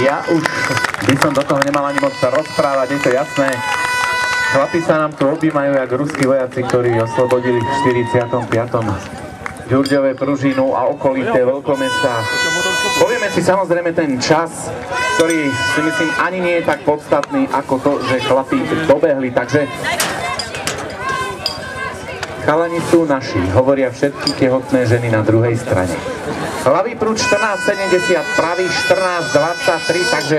Ja už by som do toho nemal ani moc rozprávať, je to jasné. Chlapi sa nám tu objímajú jak ruskí vojaci, ktorí oslobodili v 45. Ďurďové, Pružinu a okolité veľkomestá. Povieme si samozrejme ten čas, ktorý si myslím ani nie je tak podstatný ako to, že chlapi dobehli, takže chalani sú naši, hovoria všetky tehotné ženy na druhej strane. Ľavý prúd 14,70, pravý 14,23, takže